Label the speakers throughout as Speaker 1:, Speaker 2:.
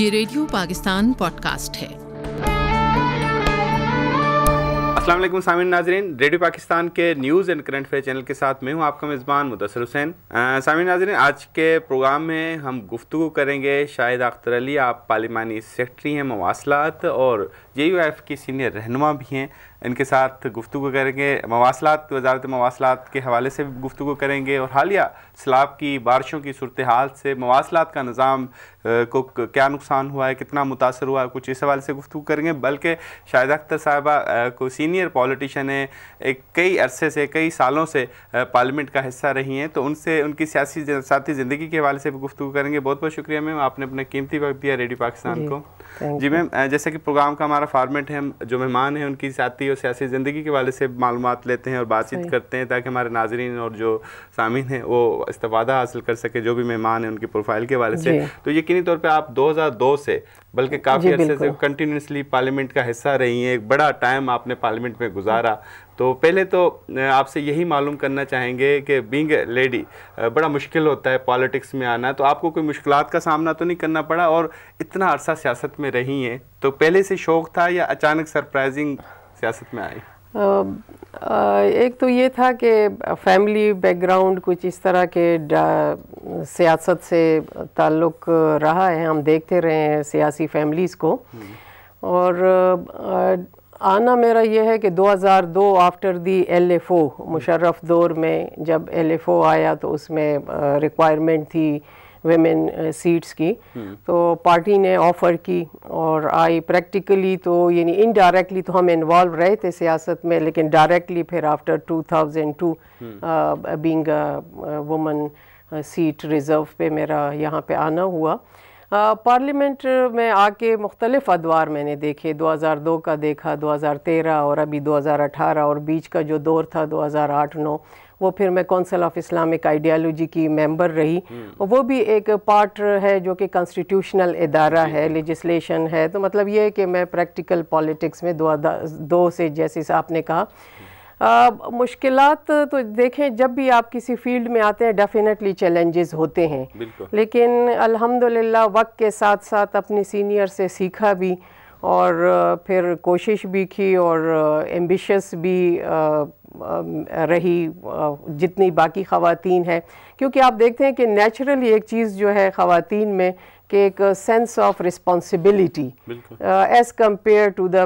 Speaker 1: یہ radio Pakistan podcast ہے۔
Speaker 2: السلام علیکم سامعین ناظرین، ریڈیو پاکستان کے news and current affair channel کے ساتھ میں ہوں آپ کا میزبان مدثر حسین۔ سامعین ناظرین، آج کے پروگرام میں ہم گفتگو کریں گے شاہدہ اختر علی، آپ پارلیمانی سیکرٹری ہیں مواصلات اور JUIF کی سینئر رہنما بھی ہیں، ان کے ساتھ گفتگو کریں گے۔ مواصلات، وزارت مواصلات کے حوالے سے بھی گفتگو کریں گے اور حالیہ سیلاب کی بارشوں کی صورتحال سے مواصلات کا نظام کو کیا نقصان ہوا ہے، کتنا متاثر ہوا ہے، کچھ اس حوالے سے گفتگو کریں گے۔ بلکہ شاہدہ اختر صاحبہ کو سینئر پولیٹیشین ہیں، کئی عرصے سے، کئی سالوں سے پارلیمنٹ کا حصہ رہی ہیں، تو ان سے ان کی سیاسی ذاتی زندگی کے حوالے سے بھی گفتگو کریں گے۔ بہت بہت شکریہ میم، آپ نے اپنا قیمتی وقت دیا ریڈیو پاکستان کو۔ جی میم، جیسے کہ پروگرام کا ہمارا فارمیٹ ہے، ہم جو مہمان ہیں ان کی ذاتی اور سیاسی زندگی کے حوالے سے معلومات لیتے ہیں اور بات چیت کرتے ہیں تاکہ ہمارے ناظرین اور جو سامعین ہیں وہ استفادہ حاصل کر سکے جو بھی مہمان ہیں ان کی پروفائل کے حوالے سے۔ تو یقینی طور پہ آپ 2002 سے بلکہ کافی عرصے سے کنٹینیوسلی پارلیمنٹ کا حصہ رہی ہیں، ایک بڑا ٹائم آپ نے پارلیمنٹ میں گزارا۔ تو پہلے تو آپ سے یہی معلوم کرنا چاہیں گے کہ بینگ اے لیڈی بڑا مشکل ہوتا ہے پالیٹکس میں آنا، تو آپ کو کوئی مشکلات کا سامنا تو نہیں کرنا پڑا؟ اور اتنا عرصہ سیاست میں رہی ہیں تو پہلے سے شوق تھا یا اچانک سرپرائزنگ سیاست میں آئی؟
Speaker 3: ایک تو یہ تھا کہ فیملی بیک گراؤنڈ کچھ اس طرح کے سیاست سے تعلق رہا ہے، ہم دیکھتے رہے ہیں سیاسی فیملیز کو، اور آنا میرا یہ ہے کہ 2002 آفٹر دی LFO مشرف دور میں جب LFO آیا تو اس میں ریکوائرمنٹ تھی ویمن سیٹس کی، تو پارٹی نے آفر کی اور آئی پریکٹیکلی، تو یعنی انڈائریکٹلی تو ہم انوالو رہے تھے سیاست میں، لیکن ڈائریکٹلی پھر after 2002 being women seat reserve پہ میرا یہاں پہ آنا ہوا۔ پارلیمنٹ میں آ کے مختلف ادوار میں نے دیکھے، 2002 کا دیکھا، 2013 اور ابھی 2018، اور بیچ کا جو دور تھا 2008-9 وہ پھر میں کونسل آف اسلامک آئیڈیالوجی کی ممبر رہی۔ وہ بھی ایک پارٹ ہے جو کہ کنسٹیٹیوشنل ادارہ ہے، لیجسلیشن ہے، تو مطلب یہ ہے کہ میں پریکٹیکل پالیٹکس میں 2002 سے، جیسے آپ نے کہا، مشکلات تو دیکھیں جب بھی آپ کسی فیلڈ میں آتے ہیں ڈیفینیٹلی چیلنجز ہوتے ہیں، لیکن الحمدللہ وقت کے ساتھ ساتھ اپنی سینئر سے سیکھا بھی اور پھر کوشش بھی کی اور ایمبیشس بھی رہی جتنی باقی خواتین ہیں، کیونکہ آپ دیکھتے ہیں کہ نیچرلی ایک چیز جو ہے خواتین میں کہ ایک sense of responsibility as compared to the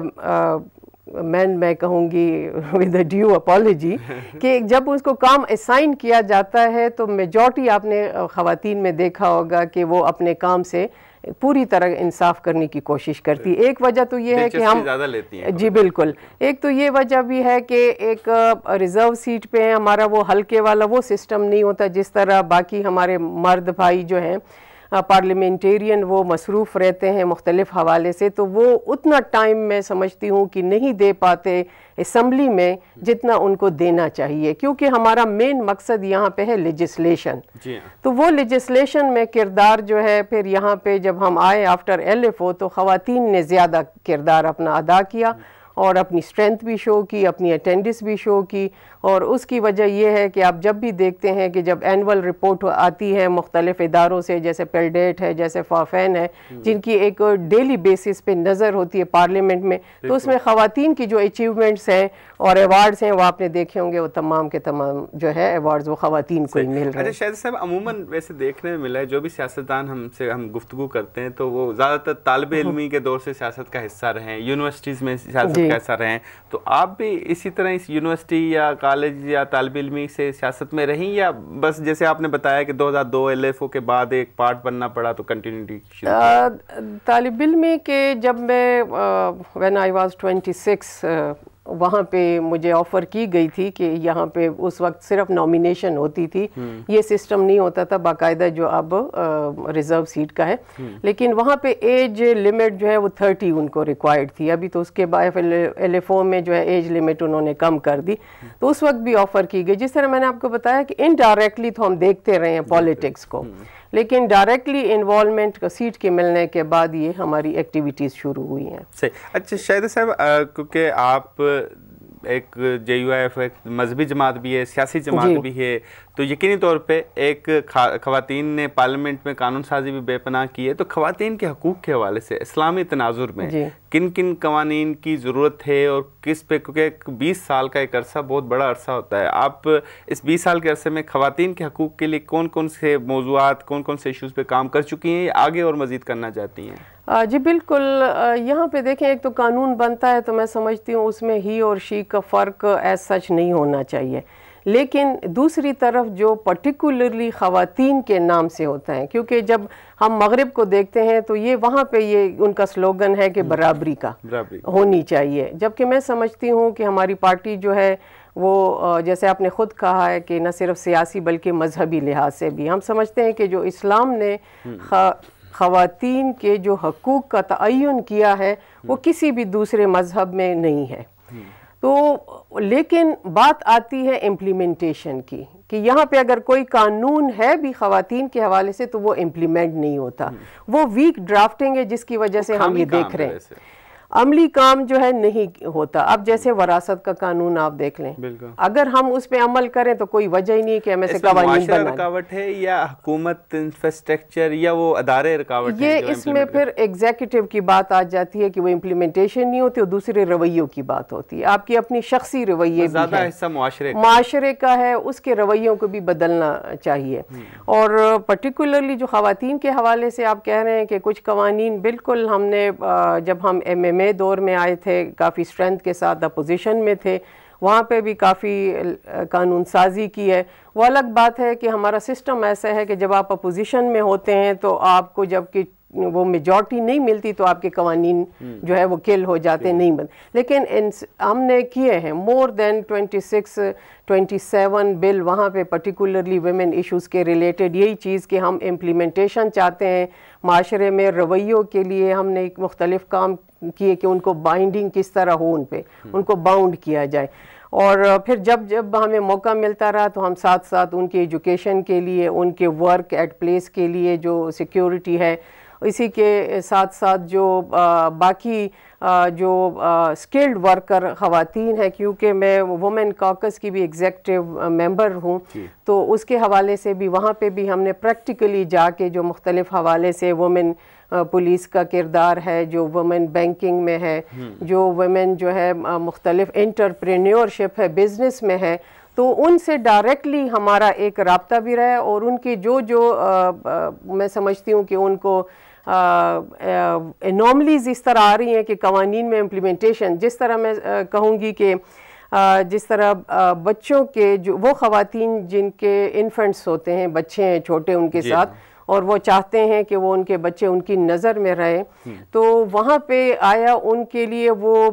Speaker 3: man, میں کہوں گی ود اے ڈیو اپالوجی، کہ جب اس کو کام اسائن کیا جاتا ہے تو میجورٹی آپ نے خواتین میں دیکھا ہوگا کہ وہ اپنے کام سے پوری طرح انصاف کرنے کی کوشش کرتی ہے۔ ایک وجہ تو یہ ہے کہ ہم جی بالکل، ایک تو یہ وجہ بھی ہے کہ ایک ریزرو سیٹ پہ ہمارا وہ ہلکے والا وہ سسٹم نہیں ہوتا جس طرح باقی ہمارے مرد بھائی جو ہیں پارلیمنٹیرین وہ مصروف رہتے ہیں مختلف حوالے سے، تو وہ اتنا ٹائم میں سمجھتی ہوں کہ نہیں دے پاتے اسمبلی میں جتنا ان کو دینا چاہیے، کیونکہ ہمارا مین مقصد یہاں پہ ہے لیجسلیشن۔ تو وہ لیجسلیشن میں کردار جو ہے پھر یہاں پہ جب ہم آئے آفٹر LFO تو خواتین نے زیادہ کردار اپنا ادا کیا اور اپنی اسٹرینتھ بھی شو کی، اپنی اٹینڈنس بھی شو کی، اور اس کی وجہ یہ ہے کہ آپ جب بھی دیکھتے ہیں کہ جب اینول رپورٹ آتی ہے مختلف اداروں سے، جیسے پیلڈیٹ ہے، جیسے فافین ہے، جن کی ایک ڈیلی بیسس پہ نظر ہوتی ہے پارلیمنٹ میں، تو اس میں خواتین کی جو اچیومنٹس ہیں اور ایوارڈز ہیں وہ آپ نے دیکھے ہوں گے، وہ تمام کے تمام جو ہے ایوارڈز وہ خواتین کو ہی مل رہے ہیں۔
Speaker 2: اچھا شاہد صاحب، عموماً ویسے دیکھنے میں ملا ہے جو بھی سیاستدان ہم گفتگو کرتے ہیں تو وہ زیادہ تر طالب علمی کے دور سے سیاست کا حصہ رہے ہیں، یونیورسٹیز میں سیاست کا حصہ رہے ہیں، تو آپ بھی اسی طرح اس یونیورسٹی یا کالج یا طالب علمی سے سیاست میں رہیں، یا بس جیسے آپ نے بتایا کہ 2002 LFO کے بعد ایک پارٹ بننا پڑا تو کنٹینیوٹی شروع؟
Speaker 3: طالب علمی کے جب میں when I was 26 وہاں پہ مجھے آفر کی گئی تھی کہ یہاں پہ اس وقت صرف نامینیشن ہوتی تھی، یہ سسٹم نہیں ہوتا تھا باقاعدہ جو اب ریزرو سیٹ کا ہے، لیکن وہاں پہ ایج لمٹ جو ہے وہ 30 ان کو ریکوائرڈ تھی، ابھی تو اس کے بعد LFO میں جو ہے ایج لمٹ انہوں نے کم کر دی، تو اس وقت بھی آفر کی گئی۔ جس طرح میں نے آپ کو بتایا کہ انڈائریکٹلی تو ہم دیکھتے رہے ہیں پالیٹکس کو، لیکن ڈائریکٹلی انوالومنٹ کا سیٹ کے ملنے کے بعد یہ ہماری ایکٹیویٹیز شروع ہوئی ہیں۔
Speaker 2: صحیح۔ اچھا شاہدہ صاحب، کیونکہ آپ ایک JUIF ایک مذہبی جماعت بھی ہے، سیاسی جماعت بھی ہے، تو یقینی طور پہ ایک خواتین نے پارلیمنٹ میں قانون سازی بھی بے پناہ کی ہے. تو خواتین کے حقوق کے حوالے سے اسلامی تناظر میں کن کن قوانین کی ضرورت ہے اور کس پہ, کیونکہ 20 سال کا ایک عرصہ بہت بڑا عرصہ ہوتا ہے, آپ اس 20 سال کے عرصے میں خواتین کے حقوق کے لیے کون کون سے موضوعات, کون کون سے ایشوز پہ کام کر چکی ہیں یا آگے اور مزید کرنا چاہتی ہیں؟
Speaker 3: جی بالکل, یہاں پہ دیکھیں ایک تو قانون بنتا ہے تو میں سمجھتی ہوں اس میں ہی اور شی کا فرق ایز سچ نہیں ہونا چاہیے, لیکن دوسری طرف جو پرٹیکولرلی خواتین کے نام سے ہوتا ہے, کیونکہ جب ہم مغرب کو دیکھتے ہیں تو یہ وہاں پہ یہ ان کا سلوگن ہے کہ برابری کا ہونی چاہیے, جبکہ میں سمجھتی ہوں کہ ہماری پارٹی جو ہے وہ جیسے آپ نے خود کہا ہے کہ نہ صرف سیاسی بلکہ مذہبی لحاظ سے بھی ہم سمجھتے ہیں کہ جو اسلام نے خواتین کے جو حقوق کا تعین کیا ہے وہ کسی بھی دوسرے مذہب میں نہیں ہے. تو لیکن بات آتی ہے امپلیمنٹیشن کی, کہ یہاں پہ اگر کوئی قانون ہے بھی خواتین کے حوالے سے تو وہ امپلیمنٹ نہیں ہوتا, وہ ویک ڈرافٹنگ ہے جس کی وجہ سے ہم یہ دیکھ رہے ہیں عملی کام جو ہے نہیں ہوتا. اب جیسے وراثت کا قانون آپ دیکھ لیں, اگر ہم اس پہ عمل کریں تو کوئی وجہ ہی نہیں کہ ہمیں سے قوانین بنائیں.
Speaker 2: رکاوٹ ہے یا حکومت انفراسٹرکچر یا وہ ادارے رکاوٹ ہے؟
Speaker 3: یہ اس میں پھر ایگزیکٹو کی بات آ جاتی ہے کہ وہ امپلیمنٹیشن نہیں ہوتی اور دوسرے رویوں کی بات ہوتی ہے. آپ کی اپنی شخصی رویے
Speaker 2: زیادہ حصہ
Speaker 3: معاشرے کا ہے, اس کے رویوں کو بھی بدلنا چاہیے. اور پرٹیکولرلی جو خواتین کے حوالے سے آپ کہہ رہے ہیں کہ کچھ قوانین بالکل ہم نے جب ہم MMA دور میں آئے تھے کافی اسٹرینتھ کے ساتھ اپوزیشن میں تھے, وہاں پہ بھی کافی قانون سازی کی ہے. وہ الگ بات ہے کہ ہمارا سسٹم ایسا ہے کہ جب آپ اپوزیشن میں ہوتے ہیں تو آپ کو جب کہ وہ میجورٹی نہیں ملتی تو آپ کے قوانین جو ہے وہ کل ہو جاتے نہیں بن. لیکن ہم نے کیے ہیں مور دین 27 بل وہاں پہ پرٹیکولرلی ویمن ایشوز کے ریلیٹڈ, یہی چیز کہ ہم امپلیمنٹیشن چاہتے ہیں معاشرے میں رویوں کے لیے. ہم نے ایک مختلف کام کیے کہ ان کو بائنڈنگ کس طرح ہو, ان پہ ان کو باؤنڈ کیا جائے. اور پھر جب ہمیں موقع ملتا رہا تو ہم ساتھ ساتھ ان کی ایجوکیشن کے لیے, ان کے ورک ایٹ پلیس کے لیے جو سیکیورٹی ہے, اسی کے ساتھ ساتھ جو باقی جو اسکلڈ ورکر خواتین ہیں, کیونکہ میں وومن کاکس کی بھی ایگزیکٹو ممبر ہوں, تو اس کے حوالے سے بھی وہاں پہ بھی ہم نے پریکٹیکلی جا کے جو مختلف حوالے سے وومن پولیس کا کردار ہے, جو وومن بینکنگ میں ہے, جو وومن جو ہے مختلف انٹرپرینیورشپ ہے, بزنس میں ہے, تو ان سے ڈائریکٹلی ہمارا ایک رابطہ بھی رہا ہے. اور ان کی جو میں سمجھتی ہوں کہ ان کو انوملیز اس طرح آ رہی ہیں کہ قوانین میں امپلیمنٹیشن, جس طرح میں کہوں گی کہ جس طرح بچوں کے جو وہ خواتین جن کے انفنٹس ہوتے ہیں, بچے ہیں چھوٹے ان کے ساتھ, اور وہ چاہتے ہیں کہ وہ ان کے بچے ان کی نظر میں رہیں, تو وہاں پہ آیا ان کے لیے وہ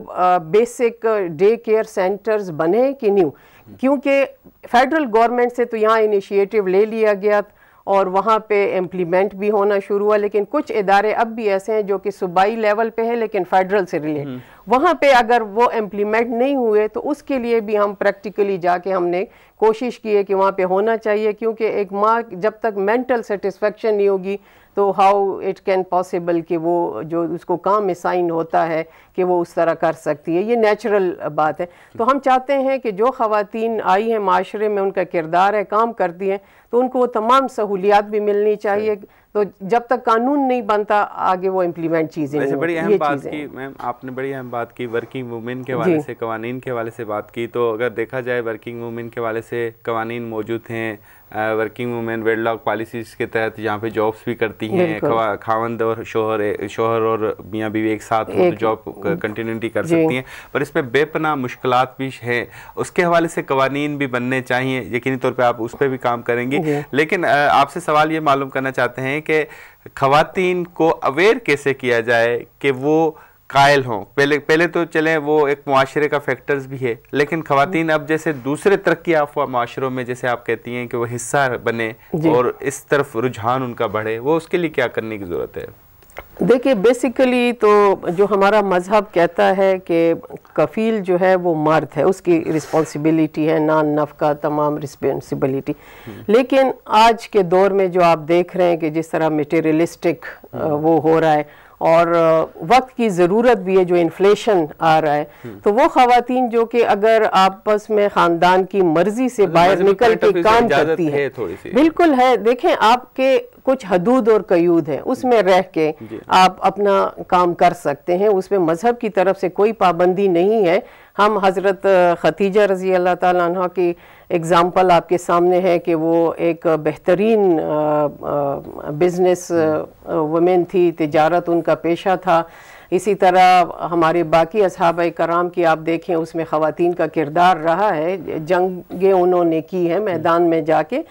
Speaker 3: بیسک ڈے کیئر سینٹرز بنے کہ نہیں, کیونکہ فیڈرل گورنمنٹ سے تو یہاں انیشیٹو لے لیا گیا اور وہاں پہ امپلیمنٹ بھی ہونا شروع ہوا, لیکن کچھ ادارے اب بھی ایسے ہیں جو کہ صوبائی لیول پہ ہیں لیکن فیڈرل سے ریلیٹ, وہاں پہ اگر وہ امپلیمنٹ نہیں ہوئے تو اس کے لیے بھی ہم پریکٹیکلی جا کے ہم نے کوشش کی ہے کہ وہاں پہ ہونا چاہیے. کیونکہ ایک ماں جب تک مینٹل سیٹسفیکشن نہیں ہوگی تو ہاؤ اٹ کین پاسبل کہ وہ جو اس کو کام اسائن ہوتا ہے کہ وہ اس طرح کر سکتی ہے, یہ نیچرل بات ہے. تو ہم چاہتے ہیں کہ جو خواتین آئی ہیں معاشرے میں, ان کا کردار ہے, کام کرتی ہیں, تو ان کو وہ تمام سہولیات بھی ملنی چاہیے. تو جب تک قانون نہیں بنتا آگے وہ امپلیمنٹ چیزیں نہیں.
Speaker 2: بڑی اہم بات کی میم آپ نے, بڑی اہم بات کی ورکنگ وومن کے حوالے سے, قوانین کے حوالے سے بات کی. تو اگر دیکھا جائے ورکنگ وومن کے حوالے سے قوانین موجود ہیں, working women wedlock policies کے تحت جہاں پہ جابس بھی کرتی ہیں, خاوند اور شوہر اور میاں بیوی ایک ساتھ جاب کنٹینیوٹی کر سکتی ہیں, پر اس پہ بے پناہ مشکلات بھی ہیں. اس کے حوالے سے قوانین بھی بننے چاہیے, یقینی طور پہ آپ اس پہ بھی کام کریں گی. لیکن آپ سے سوال یہ معلوم کرنا چاہتے ہیں کہ خواتین کو اویئر کیسے کیا جائے کہ وہ قائل ہوں. پہلے تو چلیں وہ ایک معاشرے کا فیکٹرز بھی ہے, لیکن خواتین اب جیسے دوسرے ترقی یافتہ معاشروں میں جیسے آپ کہتی ہیں کہ وہ حصہ بنے اور اس طرف رجحان ان کا بڑھے, وہ اس کے لیے کیا کرنے کی ضرورت ہے؟
Speaker 3: دیکھیے بیسیکلی تو جو ہمارا مذہب کہتا ہے کہ کفیل جو ہے وہ مرد ہے, اس کی رسپانسبلٹی ہے, نان نفقہ تمام رسپانسبلٹی. لیکن آج کے دور میں جو آپ دیکھ رہے ہیں کہ جس طرح میٹیریلسٹک وہ ہو رہا ہے, اور وقت کی ضرورت بھی ہے جو انفلیشن آ رہا ہے, تو وہ خواتین جو کہ اگر آپس میں خاندان کی مرضی سے باہر نکل کے کام کرتی ہے, بالکل ہے, دیکھیں آپ کے کچھ حدود اور قیود ہیں, اس میں رہ کے آپ اپنا کام کر سکتے ہیں, اس میں مذہب کی طرف سے کوئی پابندی نہیں ہے. ہم حضرت ختیجہ رضی اللہ تعالیٰ عنہ کی اگزامپل آپ کے سامنے ہے کہ وہ ایک بہترین بزنس وومن تھی, تجارت ان کا پیشہ تھا. اسی طرح ہمارے باقی اصحابہ کرام کی آپ دیکھیں اس میں خواتین کا کردار رہا ہے, جنگیں انہوں نے کی ہیں میدان میں جا کے,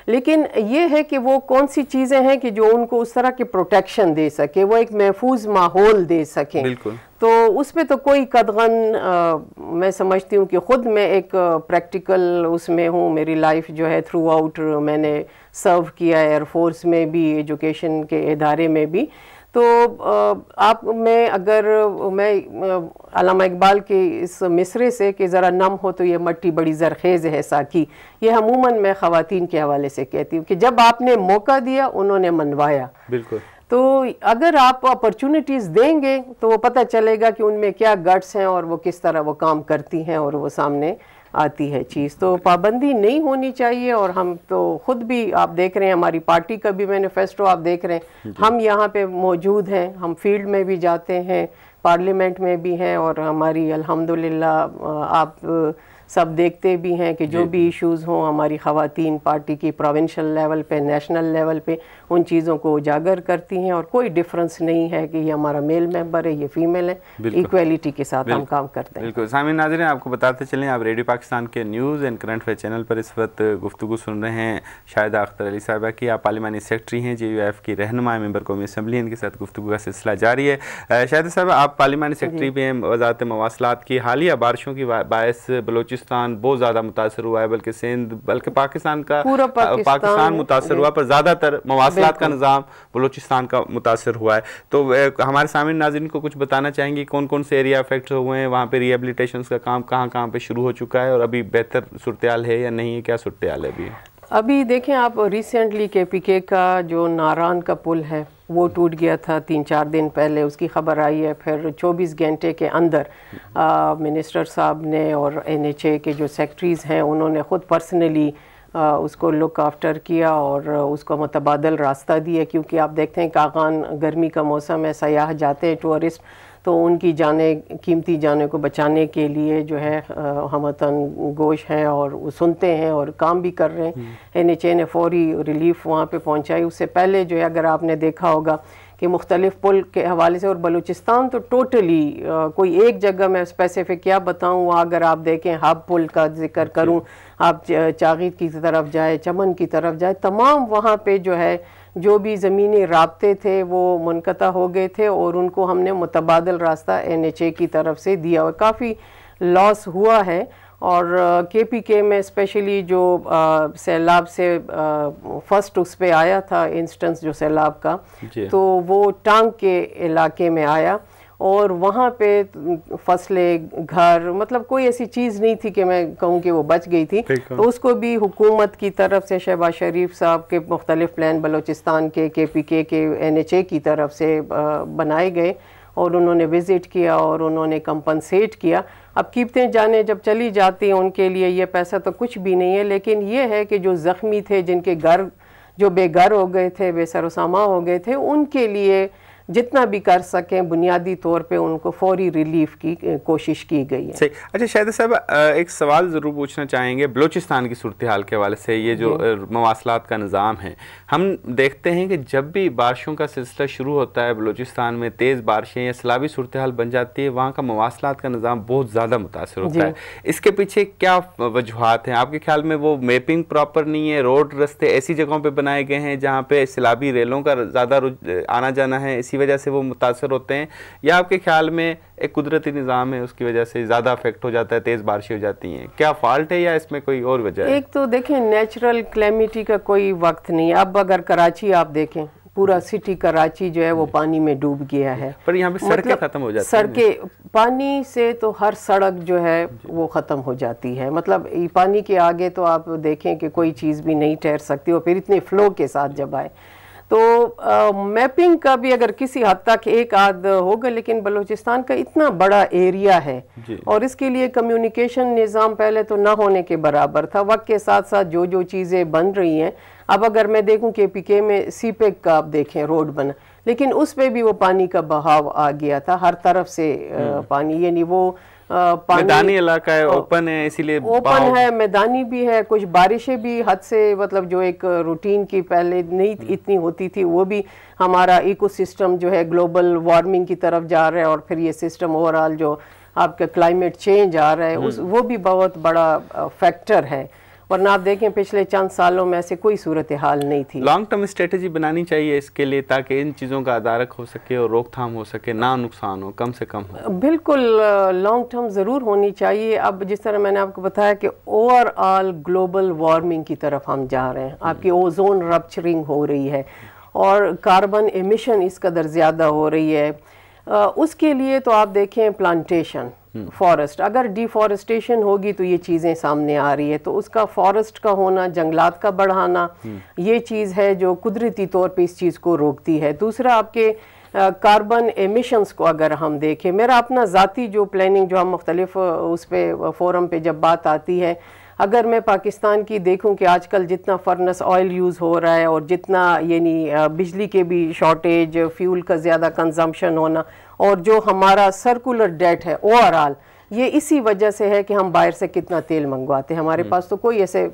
Speaker 3: لیکن یہ ہے کہ وہ کون سی چیزیں ہیں کہ جو ان کو اس طرح کی پروٹیکشن دے سکے, وہ ایک محفوظ ماحول دے سکیں. تو اس میں تو کوئی قدغن میں سمجھتی ہوں کہ خود میں ایک پریکٹیکل اس میں ہوں, میری لائف جو ہے تھرو آؤٹ میں نے سرو کیا ہے, ایئر فورس میں بھی, ایجوکیشن کے ادارے میں بھی. تو آپ میں اگر میں علامہ اقبال کے اس مصرے سے کہ ذرا نم ہو تو یہ مٹی بڑی زرخیز ہے ساکی, یہ عموماً میں خواتین کے حوالے سے کہتی ہوں کہ جب آپ نے موقع دیا انہوں نے منوایا. بالکل. تو اگر آپ اپرچونٹیز دیں گے تو وہ پتہ چلے گا کہ ان میں کیا گٹس ہیں اور وہ کس طرح وہ کام کرتی ہیں اور وہ سامنے آتی ہے چیز. تو پابندی نہیں ہونی چاہیے, اور ہم تو خود بھی آپ دیکھ رہے ہیں, ہماری پارٹی کا بھی مینیفیسٹو آپ دیکھ رہے ہیں, ہم یہاں پہ موجود ہیں, ہم فیلڈ میں بھی جاتے ہیں, پارلیمنٹ میں بھی ہیں, اور ہماری الحمدللہ آپ سب دیکھتے بھی ہیں کہ جو بھی ایشوز ہوں ہماری خواتین پارٹی کی پروونشل لیول پہ, نیشنل لیول پہ ان چیزوں کو اجاگر کرتی ہیں, اور کوئی ڈفرنس نہیں ہے کہ یہ ہمارا میل ممبر ہے, یہ فیمیل ہے, ایکویلٹی کے ساتھ ہم کام کرتے ہیں.
Speaker 2: بالکل. سامعین ناظرین, آپ کو بتاتے چلیں آپ ریڈیو پاکستان کے news and current affair channel پر اس وقت گفتگو سن رہے ہیں شاہدہ اختر علی صاحبہ کی. آپ پارلیمانی سیکرٹری ہیں, JUF کی رہنما ممبر قومی اسمبلی, ان کے ساتھ گفتگو کا سلسلہ جاری ہے. شاہدہ صاحب, آپ پارلیمانی سیکرٹری بھی ہیں, وزارت مواصلات کی. حالیہ بارشوں کی باعث بلوچستان بہت زیادہ متاثر ہوا ہے, بلکہ سندھ بلکہ پاکستان متاثر ہوا, پر زیادہ تر مواصلات کا نظام بلوچستان کا متاثر ہوا ہے. تو ہمارے سامعین ناظرین کو کچھ بتانا چاہیں گے کون کون سے ایریا افیکٹ ہوئے ہیں, وہاں پہ ریہیبلیٹیشن کا کام کہاں پہ شروع ہو چکا ہے, اور ابھی بہتر صورتحال ہے یا نہیں ہے, کیا صورتحال ہے ابھی؟
Speaker 3: ابھی دیکھیں آپ, ریسنٹلی KPK کا جو ناران کا پل ہے وہ ٹوٹ گیا تھا 3-4 دن پہلے, اس کی خبر آئی ہے. پھر 24 گھنٹے کے اندر منسٹر صاحب نے اور NHA کے جو سیکٹریز ہیں انہوں نے خود پرسنلی اس کو لک آفٹر کیا اور اس کو متبادل راستہ دیا, کیونکہ آپ دیکھتے ہیں کاغان گرمی کا موسم ہے, سیاح جاتے ہیں ٹورسٹ, تو ان کی جانیں, قیمتی جانیں کو بچانے کے لیے جو ہے ہم وطن گوش ہیں اور سنتے ہیں اور کام بھی کر رہے ہیں. NHA نے فوری ریلیف وہاں پہ پہنچائی. اس سے پہلے جو ہے اگر آپ نے دیکھا ہوگا کہ مختلف پل کے حوالے سے, اور بلوچستان تو ٹوٹلی کوئی ایک جگہ میں اسپیسیفک کیا بتاؤں, وہاں اگر آپ دیکھیں ہب پل کا ذکر کروں, آپ چاغید کی طرف جائے, چمن کی طرف جائے, تمام وہاں پہ جو ہے جو بھی زمینی رابطے تھے وہ منقطع ہو گئے تھے, اور ان کو ہم نے متبادل راستہ NHA کی طرف سے دیا, اور کافی لاس ہوا ہے. اور KPK میں اسپیشلی جو سیلاب سے فرسٹ اس پہ آیا تھا انسٹنس جو سیلاب کا, تو وہ ٹانگ کے علاقے میں آیا, اور وہاں پہ فصلیں, گھر, مطلب کوئی ایسی چیز نہیں تھی کہ میں کہوں کہ وہ بچ گئی تھی. تو اس کو بھی حکومت کی طرف سے, شہباز شریف صاحب کے مختلف پلان بلوچستان کے, KPK کے, NHA کی طرف سے بنائے گئے, اور انہوں نے وزٹ کیا اور انہوں نے کمپنسیٹ کیا. اب قیمتیں جانے جب چلی جاتی ہیں ان کے لیے یہ پیسہ تو کچھ بھی نہیں ہے, لیکن یہ ہے کہ جو زخمی تھے, جن کے گھر جو بے گھر ہو گئے تھے, بے سر و سامان ہو گئے تھے, ان کے لیے جتنا بھی کر سکیں بنیادی طور پہ ان کو فوری ریلیف کی کوشش کی گئی ہے.
Speaker 2: صحیح. اچھا شاہدہ صاحب, ایک سوال ضرور پوچھنا چاہیں گے بلوچستان کی صورتحال کے حوالے سے. یہ جو مواصلات کا نظام ہے, ہم دیکھتے ہیں کہ جب بھی بارشوں کا سلسلہ شروع ہوتا ہے بلوچستان میں, تیز بارشیں یا سیلابی صورتحال بن جاتی ہے, وہاں کا مواصلات کا نظام بہت زیادہ متاثر ہوتا ہے. اس کے پیچھے کیا وجوہات ہیں آپ کے خیال میں؟ وہ میپنگ پراپر نہیں ہے, روڈ رستے ایسی جگہوں پہ بنائے گئے ہیں جہاں پہ سیلابی ریلوں کا زیادہ آنا جانا ہے, اسی وجہ سے وہ متاثر ہوتے ہیں, یا آپ کے خیال میں ایک قدرتی نظام ہے اس کی وجہ سے زیادہ افیکٹ ہو جاتا ہے, تیز بارشیں ہو جاتی ہیں؟ کیا فالٹ ہے یا اس میں کوئی اور وجہ ہے؟
Speaker 3: ایک تو دیکھیں نیچرل کلیمٹی کا کوئی وقت نہیں. اب اگر کراچی آپ دیکھیں, پورا سٹی کراچی جو ہے وہ پانی میں ڈوب گیا ہے,
Speaker 2: پر یہاں پہ سڑکیں ختم ہو جاتی ہیں.
Speaker 3: سڑکیں پانی سے تو ہر سڑک جو ہے وہ ختم ہو جاتی ہے, مطلب پانی کے آگے تو آپ دیکھیں کہ کوئی چیز بھی نہیں ٹھہر سکتی, اور پھر اتنے فلو کے ساتھ جب آئے تو میپنگ کا بھی اگر کسی حد تک ایک آدھ ہوگا، لیکن بلوچستان کا اتنا بڑا ایریا ہے اور اس کے لیے کمیونیکیشن نظام پہلے تو نہ ہونے کے برابر تھا. وقت کے ساتھ ساتھ جو جو چیزیں بن رہی ہیں، اب اگر میں دیکھوں کہ پی کے میں سی پیک کا آپ دیکھیں روڈ بنا، لیکن اس پہ بھی وہ پانی کا بہاؤ آ گیا تھا ہر طرف سے پانی، یعنی وہ
Speaker 2: میدانی علاقہ ہے، اوپن ہے، اسی لیے
Speaker 3: اوپن ہے، میدانی بھی ہے، کچھ بارشیں بھی حد سے مطلب جو ایک روٹین کی پہلے نہیں اتنی ہوتی تھی، وہ بھی ہمارا ایکو سسٹم جو ہے گلوبل وارمنگ کی طرف جا رہا ہے، اور پھر یہ سسٹم اوورآل جو آپ کا کلائمیٹ چینج آ رہا ہے وہ بھی بہت بڑا فیکٹر ہے. ورنہ آپ دیکھیں پچھلے چند سالوں میں ایسے کوئی صورتحال نہیں تھی.
Speaker 2: لانگ ٹرم اسٹریٹجی بنانی چاہیے اس کے لیے تاکہ ان چیزوں کا ادارک ہو سکے اور روک تھام ہو سکے، نہ نقصان ہو، کم سے کم ہو.
Speaker 3: بالکل لانگ ٹرم ضرور ہونی چاہیے. اب جس طرح میں نے آپ کو بتایا کہ اوور آل گلوبل وارمنگ کی طرف ہم جا رہے ہیں، آپ کی اوزون رپچرنگ ہو رہی ہے اور کاربن ایمیشن اس قدر زیادہ ہو رہی ہے. اس کے لیے تو آپ دیکھیں پلانٹیشن، فارسٹ، اگر ڈیفارسٹیشن ہوگی تو یہ چیزیں سامنے آ رہی ہے، تو اس کا فارسٹ کا ہونا، جنگلات کا بڑھانا، یہ چیز ہے جو قدرتی طور پہ اس چیز کو روکتی ہے. دوسرا آپ کے کاربن ایمیشنز کو اگر ہم دیکھیں، میرا اپنا ذاتی جو پلاننگ جو ہم مختلف اس پہ فورم پہ جب بات آتی ہے، اگر میں پاکستان کی دیکھوں کہ آج کل جتنا فرنس آئل یوز ہو رہا ہے اور جتنا یعنی بجلی کے بھی شارٹیج، فیول کا زیادہ کنزمپشن ہونا، اور جو ہمارا سرکولر ڈیٹ ہے اوور آل، یہ اسی وجہ سے ہے کہ ہم باہر سے کتنا تیل منگواتے ہیں، ہمارے پاس تو کوئی ایسے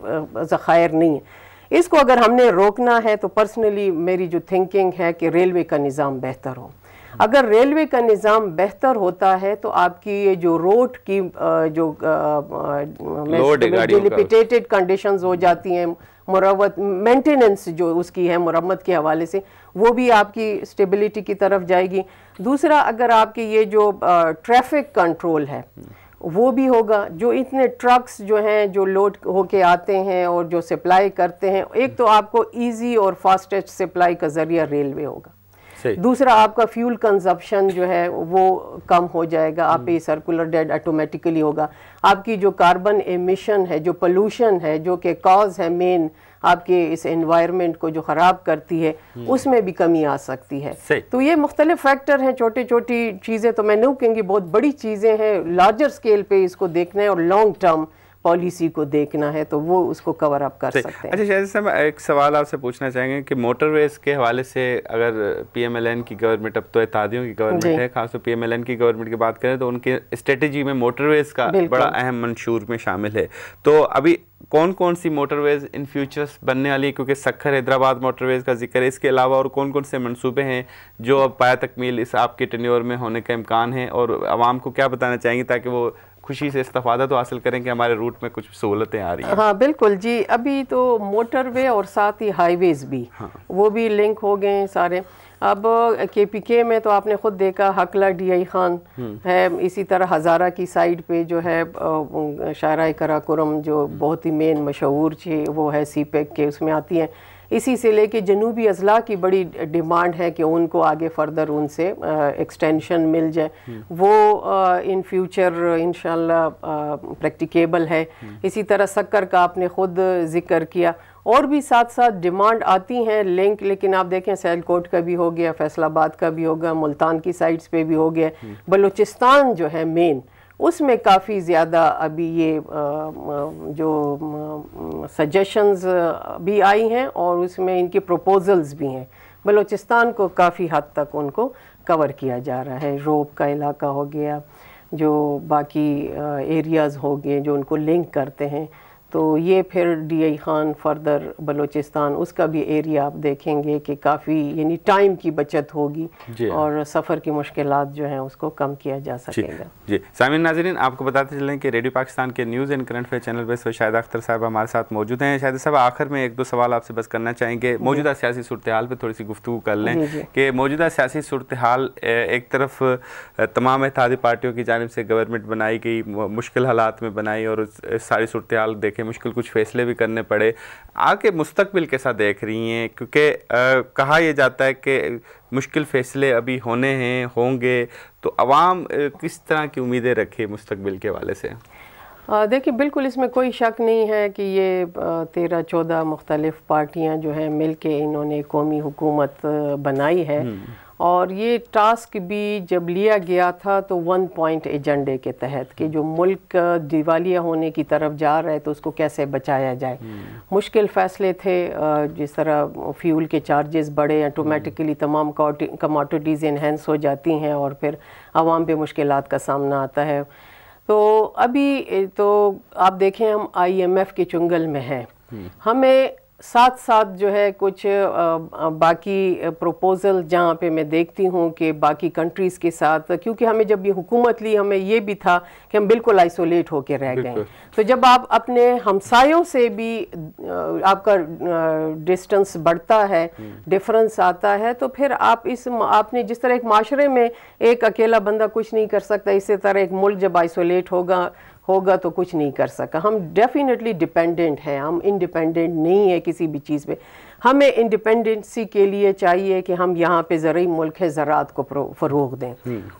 Speaker 3: ذخائر نہیں ہے. اس کو اگر ہم نے روکنا ہے تو پرسنلی میری جو تھنکنگ ہے کہ ریلوے کا نظام بہتر ہو. اگر ریلوے کا نظام بہتر ہوتا ہے تو آپ کی یہ جو روڈ کی جو ڈیلیپیٹیڈ کنڈیشنز ہو جاتی ہیں، مرمت مینٹیننس جو اس کی ہے مرمت کے حوالے سے، وہ بھی آپ کی اسٹیبلٹی کی طرف جائے گی. دوسرا اگر آپ کی یہ جو ٹریفک کنٹرول ہے وہ بھی ہوگا. جو اتنے ٹرکس جو ہیں جو لوڈ ہو کے آتے ہیں اور جو سپلائی کرتے ہیں، ایک تو آپ کو ایزی اور فاسٹسٹ سپلائی کا ذریعہ ریلوے ہوگا. دوسرا آپ کا فیول کنزمپشن جو ہے وہ کم ہو جائے گا، آپ یہ سرکولر ڈیٹ آٹومیٹیکلی ہوگا. آپ کی جو کاربن ایمیشن ہے، جو پولوشن ہے، جو کہ کاز ہے مین آپ کے اس انوائرمنٹ کو جو خراب کرتی ہے، اس میں بھی کمی آ سکتی ہے. تو یہ مختلف فیکٹر ہیں، چھوٹی چھوٹی چیزیں تو میں نہیں کہوں گی بہت بڑی چیزیں ہیں. لارجر سکیل پہ اس کو دیکھنا ہے اور لانگ ٹرم پالیسی کو دیکھنا ہے تو وہ اس کو کور اپ کر سکتے ہیں.
Speaker 2: اچھا شاہد صاحب، ایک سوال آپ سے پوچھنا چاہیں گے کہ موٹر ویز کے حوالے سے اگر پی ایم ایل این کی گورنمنٹ، اب تو اتحادیوں کی گورنمنٹ ہے، خاص طور پی ایم ایل این کی گورنمنٹ کی بات کریں تو ان کی اسٹریٹجی میں موٹر ویز کا بڑا اہم منشور میں شامل ہے. تو ابھی کون کون سی موٹر ویز ان فیوچرز بننے والی ہے؟ کیونکہ سکھر حیدرآباد موٹر ویز کا ذکر ہے، اس کے علاوہ اور کون کون سے منصوبے ہیں جو اب پایہ تکمیل اس آپ کے ٹینیور میں ہونے کا امکان ہے، اور عوام کو کیا بتانا چاہیں گے تاکہ وہ خوشی سے استفادہ تو حاصل کریں کہ ہمارے روٹ میں کچھ سہولتیں آ رہی ہیں؟
Speaker 3: ہاں بالکل جی، ابھی تو موٹر وے اور ساتھ ہی ہائی ویز بھی وہ بھی لنک ہو گئے ہیں سارے. اب کے پی کے میں تو آپ نے خود دیکھا حقلہ ڈی آئی خان ہے، اسی طرح ہزارہ کی سائڈ پہ جو ہے شاہراہ قراقرم جو بہت ہی مین مشہور تھی وہ ہے سی پیک کے، اس میں آتی ہیں. اسی سے لے کے جنوبی اضلاع کی بڑی ڈیمانڈ ہے کہ ان کو آگے فردر ان سے ایکسٹینشن مل جائے، وہ ان فیوچر انشاءاللہ پریکٹیکیبل ہے. اسی طرح سکر کا آپ نے خود ذکر کیا، اور بھی ساتھ ساتھ ڈیمانڈ آتی ہیں لنک، لیکن آپ دیکھیں سیل کوٹ کا بھی ہو گیا، فیصل آباد کا بھی ہوگا، ملتان کی سائٹس پہ بھی ہو گیا. بلوچستان جو ہے مین، اس میں کافی زیادہ ابھی یہ جو سجیشنز بھی آئی ہیں اور اس میں ان کی پروپوزلز بھی ہیں. بلوچستان کو کافی حد تک ان کو کور کیا جا رہا ہے. روپ کا علاقہ ہو گیا، جو باقی ایریاز ہو گئے جو ان کو لنک کرتے ہیں، تو یہ پھر D I Khan further Balochistan اس کا بھی ایریا آپ دیکھیں گے کہ کافی یعنی ٹائم کی بچت ہوگی اور سفر کی مشکلات جو ہیں اس کو کم کیا جا سکے گا.
Speaker 2: جی سامعین ناظرین، آپ کو بتاتے چلیں کہ ریڈیو پاکستان کے news and current affair channel پہ شاہدہ اختر صاحب ہمارے ساتھ موجود ہیں. شاہدہ صاحب، آخر میں ایک دو سوال آپ سے بس کرنا چاہیں گے. موجودہ سیاسی صورتحال پہ تھوڑی سی گفتگو کر لیں کہ موجودہ سیاسی صورتحال ایک طرف تمام اتحادی پارٹیوں کی جانب سے گورنمنٹ بنائی گئی، مشکل حالات میں بنائی، اور ساری صورتحال دیکھیں مشکل کچھ فیصلے بھی کرنے پڑے. آگے مستقبل کیسا دیکھ رہی ہیں؟ کیونکہ کہا یہ جاتا ہے کہ مشکل فیصلے ابھی ہونے ہیں، ہوں گے، تو عوام کس طرح کی امیدیں رکھے مستقبل کے حوالے سے؟
Speaker 3: دیکھیے بالکل اس میں کوئی شک نہیں ہے کہ یہ 13-14 مختلف پارٹیاں جو ہیں مل کے انہوں نے قومی حکومت بنائی ہے، اور یہ ٹاسک بھی جب لیا گیا تھا تو 1 پوائنٹ ایجنڈے کے تحت کہ جو ملک دیوالیہ ہونے کی طرف جا رہا ہے تو اس کو کیسے بچایا جائے۔ مشکل فیصلے تھے، جس طرح فیول کے چارجز بڑھے، آٹومیٹکلی تمام کموڈٹیز انہینس ہو جاتی ہیں اور پھر عوام پہ مشکلات کا سامنا آتا ہے۔ تو ابھی تو آپ دیکھیں ہم IMF کے چنگل میں ہیں، ہمیں ساتھ ساتھ جو ہے کچھ باقی پروپوزل جہاں پہ میں دیکھتی ہوں کہ باقی کنٹریز کے ساتھ، کیونکہ ہمیں جب یہ حکومت لی ہمیں یہ بھی تھا کہ ہم بالکل آئسولیٹ ہو کے رہ گئے، تو جب آپ اپنے ہمسایوں سے بھی آپ کا ڈسٹنس بڑھتا ہے، ڈفرنس آتا ہے، تو پھر آپ نے جس طرح ایک معاشرے میں ایک اکیلا بندہ کچھ نہیں کر سکتا، اسی طرح ایک ملک جب آئسولیٹ ہوگا تو کچھ نہیں کر سکا۔ ہم ڈیفینیٹلی ڈیپینڈنٹ ہیں، ہم انڈیپینڈنٹ نہیں ہیں کسی بھی چیز پہ۔ ہمیں انڈیپینڈنسی کے لیے چاہیے کہ ہم یہاں پہ زرعی ملک ہے، زراعت کو فروغ دیں۔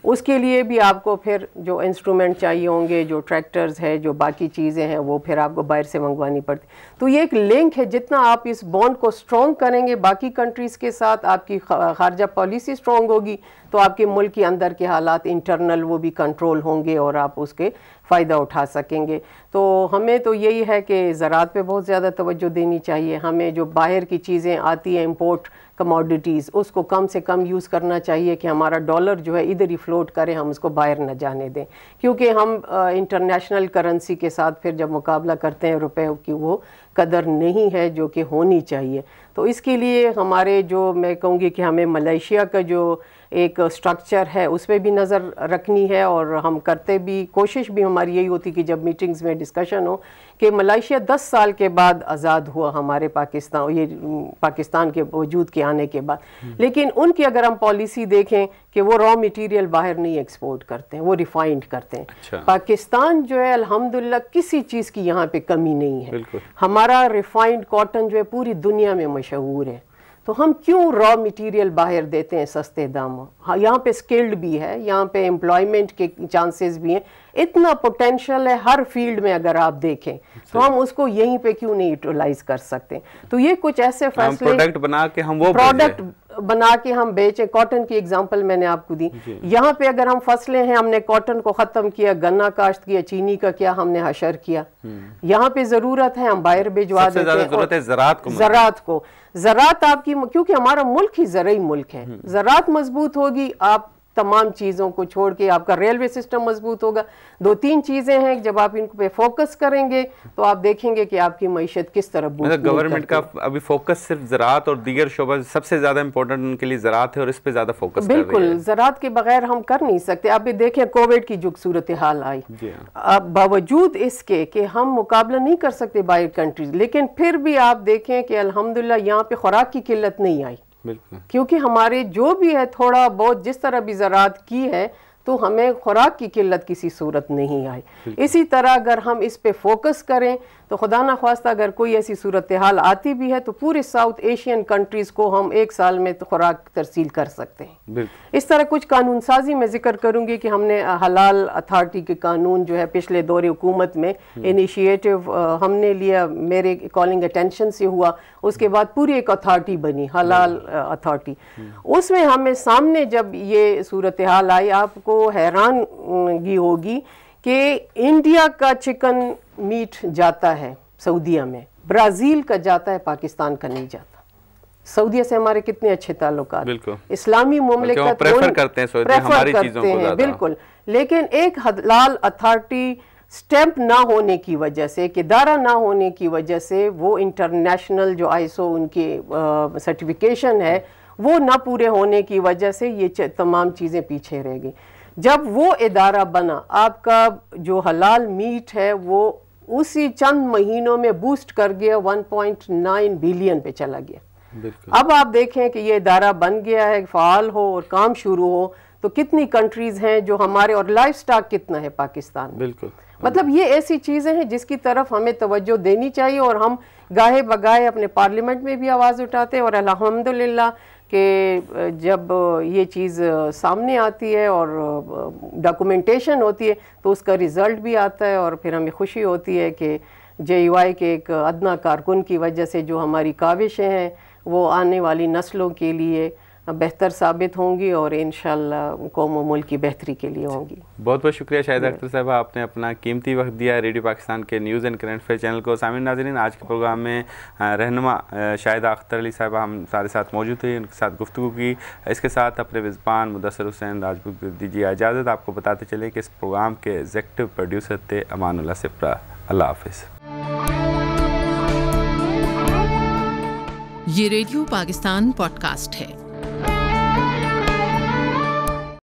Speaker 3: اس کے لیے بھی آپ کو پھر جو انسٹرومنٹ چاہیے ہوں گے، جو ٹریکٹرز ہے، جو باقی چیزیں ہیں، وہ پھر آپ کو باہر سے منگوانی پڑتی۔ تو یہ ایک لنک ہے، جتنا آپ اس بانڈ کو اسٹرانگ کریں گے باقی کنٹریز کے ساتھ، آپ کی خارجہ پالیسی اسٹرانگ ہوگی تو آپ کے ملک کے اندر کے حالات انٹرنل وہ بھی کنٹرول ہوں گے اور آپ اس کے فائدہ اٹھا سکیں گے۔ تو ہمیں تو یہی ہے کہ زراعت پہ بہت زیادہ توجہ دینی چاہیے، ہمیں جو باہر کی چیزیں آتی ہیں امپورٹ کموڈیٹیز، اس کو کم سے کم یوز کرنا چاہیے کہ ہمارا ڈالر جو ہے ادھر ہی فلوٹ کرے، ہم اس کو باہر نہ جانے دیں، کیونکہ ہم انٹرنیشنل کرنسی کے ساتھ پھر جب مقابلہ کرتے ہیں روپے کی وہ قدر نہیں ہے جو کہ ہونی چاہیے۔ تو اس کے لیے ہمارے جو میں کہوں گی کہ ہمیں ملائیشیا کا جو ایک سٹرکچر ہے اس پہ بھی نظر رکھنی ہے، اور ہم کرتے بھی، کوشش بھی ہماری یہی ہوتی کہ جب میٹنگز میں ڈسکشن ہو کہ ملائیشیا 10 سال کے بعد آزاد ہوا ہمارے پاکستان کے وجود کے آنے کے بعد، لیکن ان کی اگر ہم پالیسی دیکھیں کہ وہ را میٹیریل باہر نہیں ایکسپورٹ کرتے ہیں، وہ ریفائنڈ کرتے ہیں۔ پاکستان جو ہے الحمدللہ کسی چیز کی یہاں پہ کمی نہیں ہے، ہمارا ریفائنڈ کاٹن جو ہے پوری دنیا میں مشہور ہے، تو ہم کیوں را میٹیریل باہر دیتے ہیں سستے داموں؟ یہاں پہ سکلڈ بھی ہے، یہاں پہ امپلائمنٹ کے چانسز بھی ہیں، اتنا پوٹینشل ہے ہر فیلڈ میں اگر آپ دیکھیں، تو ہم اس کو یہیں پہ کیوں نہیں یوٹیلائز کر سکتے؟ تو یہ کچھ ایسے فیصلے، پروڈکٹ بنا کے ہم بیچیں۔ کاٹن کی اگزامپل میں نے آپ کو دی، یہاں پہ اگر ہم فصلیں ہیں، ہم نے کاٹن کو ختم کیا، گنا کاشت کیا، چینی کا کیا، ہم نے حشر کیا، یہاں پہ ضرورت ہے ہم باہر بھجوا دیتے ہیں۔ زراعت کو، زراعت آپ کی، کیونکہ ہمارا ملک ہی زرعی ملک ہے، زراعت مضبوط ہوگی، آپ تمام چیزوں کو چھوڑ کے آپ کا ریلوے سسٹم مضبوط ہوگا۔ 2-3 چیزیں ہیں، جب آپ ان پہ فوکس کریں گے تو آپ دیکھیں گے کہ آپ کی معیشت کس طرح بوسٹ۔
Speaker 2: گورنمنٹ کا ابھی فوکس صرف زراعت اور دیگر شعبہ، سب سے زیادہ امپورٹنٹ ان کے لیے زراعت ہے اور اس پہ زیادہ فوکس کر رہی ہے۔
Speaker 3: بالکل، زراعت کے بغیر ہم کر نہیں سکتے۔ اب دیکھیں کووڈ کی جو صورتحال آئی، باوجود اس کے کہ ہم مقابلہ نہیں کر سکتے باہر کنٹریز، لیکن پھر بھی آپ دیکھیں کہ الحمدللہ یہاں پہ خوراک کی قلت نہیں آئی، کیونکہ ہمارے جو بھی ہے تھوڑا بہت جس طرح بھی زراعت کی ہے تو ہمیں خوراک کی قلت کسی صورت نہیں آئی۔ اسی طرح اگر ہم اس پہ فوکس کریں تو خدا نہ خواستہ اگر کوئی ایسی صورتحال آتی بھی ہے تو پورے ساؤتھ ایشین کنٹریز کو ہم 1 سال میں خوراک ترسیل کر سکتے ہیں۔ اس طرح کچھ قانون سازی میں ذکر کروں گی کہ ہم نے حلال اتھارٹی کے قانون جو ہے پچھلے دور حکومت میں انیشیٹو ہم نے لیا، میرے کالنگ اٹینشن سے ہوا، اس کے بعد پوری ایک اتھارٹی بنی، حلال اتھارٹی۔ اس میں ہمیں سامنے جب یہ صورتحال آئی، آپ کو حیرانگی ہوگی کہ انڈیا کا چکن میٹ جاتا ہے سعودیہ میں، برازیل کا جاتا ہے، پاکستان کا نہیں جاتا۔ سعودیہ سے ہمارے کتنے اچھے تعلقات، اسلامی مملکت پریفر کرتے ہیں، بالکل، لیکن ایک حلال اتھارٹی سٹیمپ نہ ہونے کی وجہ سے، ایک ادارہ نہ ہونے کی وجہ سے، وہ انٹرنیشنل جو ISO ان کے سرٹیفیکیشن ہے وہ نہ پورے ہونے کی وجہ سے یہ تمام چیزیں پیچھے رہ گئی۔ جب وہ ادارہ بنا، آپ کا جو حلال میٹ ہے وہ اسی چند مہینوں میں بوسٹ کر گیا، 1.9 بلین پہ چلا گیا۔ اب آپ دیکھیں کہ یہ ادارہ بن گیا ہے، فعال ہو اور کام شروع ہو تو کتنی کنٹریز ہیں جو ہمارے، اور لائف سٹاک کتنا ہے پاکستان میں۔ مطلب یہ ایسی چیزیں ہیں جس کی طرف ہمیں توجہ دینی چاہیے، اور ہم گاہے بگاہے اپنے پارلیمنٹ میں بھی آواز اٹھاتے ہیں، اور الحمدللہ کہ جب یہ چیز سامنے آتی ہے اور ڈاکومنٹیشن ہوتی ہے تو اس کا رزلٹ بھی آتا ہے، اور پھر ہمیں خوشی ہوتی ہے کہ جے یو آئی کے ایک ادنیٰ کارکن کی وجہ سے جو ہماری کاوشیں ہیں وہ آنے والی نسلوں کے لیے بہتر ثابت ہوں گی اور انشاءاللہ قوم و ملک کی بہتری کے لیے ہوں گی۔
Speaker 2: بہت بہت شکریہ شاہدہ اختر صاحبہ، آپ نے اپنا قیمتی وقت دیا ریڈیو پاکستان کے news and current affair channel کو۔ سامعین ناظرین، آج کے پروگرام میں رہنما شاہدہ اختر علی صاحبہ ہمارے ساتھ موجود تھے، ان کے ساتھ گفتگو کی۔ اس کے ساتھ اپنے میزبان مدثر حسین راجپوت کو دیجیے اجازت۔ آپ کو بتاتے چلے کہ اس پروگرام کے ایگزیکٹو پروڈیوسر تھے امان اللہ سپرا۔ اللہ حافظ۔
Speaker 1: یہ ریڈیو پاکستان پوڈ کاسٹ ہے۔